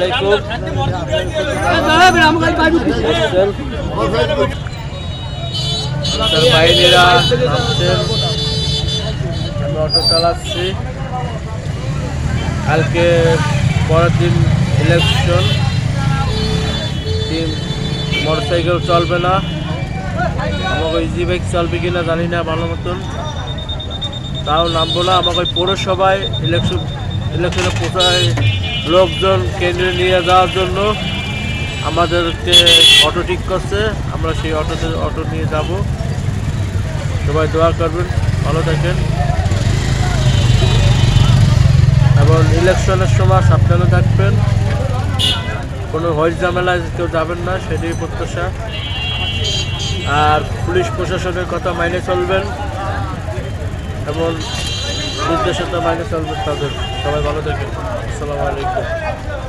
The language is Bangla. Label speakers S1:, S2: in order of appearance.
S1: আলাইকুম। বাহিনীরা নামছেন, আমি অটো চালাচ্ছি। কালকে পরের দিন ইলেকশন, মোটরসাইকেল চলবে না, আমাকে ইজি বাইক চলবে কিনা জানি না ভালো মতন, তাও নামবো না। আমাকে পৌরসভায় ইলেকশনে প্রচারে লোকজন কেন্দ্রে নিয়ে যাওয়ার জন্য আমাদেরকে অটো ঠিক করছে, আমরা সেই অটো নিয়ে যাব। সবাই দোয়া করবেন, ভালো থাকেন এবং ইলেকশনের সময় সাবধানে থাকবেন, কোনো হই ঝামেলায় কেউ যাবেন না, সেটাই প্রত্যাশা। আর পুলিশ প্রশাসনের কথা মাইনে চলবেন এবং নির্দেশনা মাইনে চলবেন তাদের। সবাই ভালো থাকেন। আসসালামু আলাইকুম।